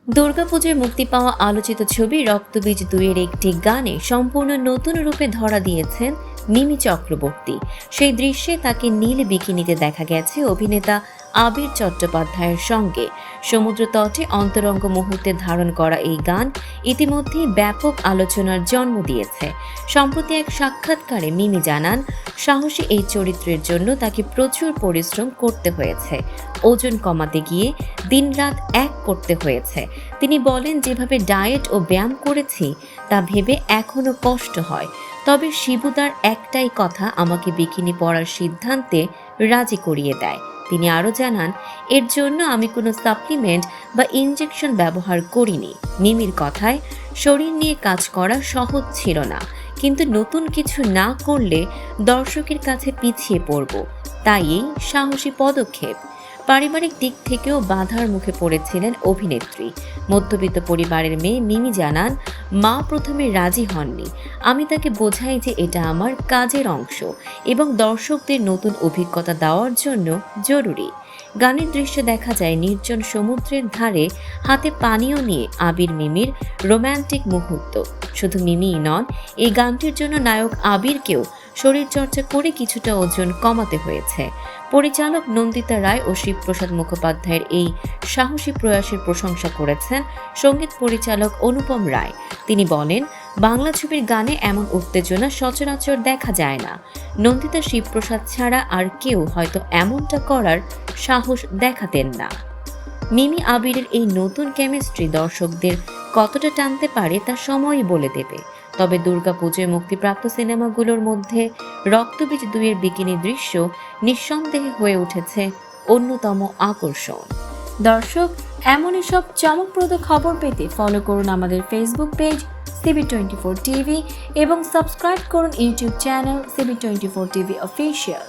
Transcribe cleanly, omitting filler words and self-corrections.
দুর্গাপুজোয় মুক্তি পাওয়া আলোচিত ছবি রক্তবীজ 2-এর একটি গানে সম্পূর্ণ নতুন রূপে ধরা দিয়েছেন মিমি চক্রবর্তী। সেই দৃশ্যে তাকে নীল বিকিনিতে দেখা গেছে অভিনেতা আবির চট্টোপাধ্যায়ের সঙ্গে। সমুদ্র তটে অন্তরঙ্গ মুহূর্তে ধারণ করা এই গান ইতিমধ্যেই ব্যাপক আলোচনার জন্ম দিয়েছে। সম্প্রতি এক সাক্ষাৎকারে মিমি জানান, সাহসী এই চরিত্রের জন্য তাকে প্রচুর পরিশ্রম করতে হয়েছে। ওজন কমাতে গিয়ে দিনরাত এক করতে হয়েছে। তিনি বলেন, যেভাবে ডায়েট ও ব্যায়াম করেছি তা ভেবে এখনো কষ্ট হয়। তবে শিবুদার একটাই কথা আমাকে বিকিনি পরার সিদ্ধান্তে রাজি করিয়ে দেয়। তিনি আরও জানান, এর জন্য আমি কোনো সাপ্লিমেন্ট বা ইনজেকশন ব্যবহার করিনি। মিমির কথায়, শরীর নিয়ে কাজ করা সহজ ছিল না, কিন্তু নতুন কিছু না করলে দর্শকের কাছে পিছিয়ে পড়ব, তাই এই সাহসী পদক্ষেপ। পারিবারিক দিক থেকেও বাধার মুখে পড়েছিলেন অভিনেত্রী। মধ্যবিত্ত পরিবারের মেয়ে মিমি জানান, মা প্রথমে রাজি হননি। আমি তাকে বোঝাই যে এটা আমার কাজের অংশ এবং দর্শকদের নতুন অভিজ্ঞতা দেওয়ার জন্য জরুরি। গানের দৃশ্যে দেখা যায় নির্জন সমুদ্রের ধারে হাতে পানীয় নিয়ে আবির মিমির রোম্যান্টিক মুহূর্ত। শুধু মিমিই নন, এই গানটির জন্য নায়ক আবিরকেও শরীরচর্চা করে কিছুটা ওজন কমাতে হয়েছে। পরিচালক নন্দিতা রায় ও শিবপ্রসাদ মুখোপাধ্যায়ের এই সাহসী প্রয়াসের প্রশংসা করেছেন সঙ্গীত পরিচালক অনুপম রায়। তিনি বলেন, বাংলা ছবির গানে এমন উত্তেজনা সচরাচর দেখা যায় না। নন্দিতা শিবপ্রসাদ ছাড়া আর কেউ হয়তো এমনটা করার সাহস দেখাতেন না। মিমি আবিরের এই নতুন কেমিস্ট্রি দর্শকদের কতটা টানতে পারে তা সময়ই বলে দেবে। তবে দুর্গাপুজোয় মুক্তিপ্রাপ্ত সিনেমাগুলোর মধ্যে রক্তবীজ 2-এর বিকিনি দৃশ্য নিঃসন্দেহে হয়ে উঠেছে অন্যতম আকর্ষণ। দর্শক, এমনই সব চমকপ্রদ খবর পেতে ফলো করুন আমাদের ফেসবুক পেজ CB24 TV এবং সাবস্ক্রাইব করুন YouTube channel CB24 TV official.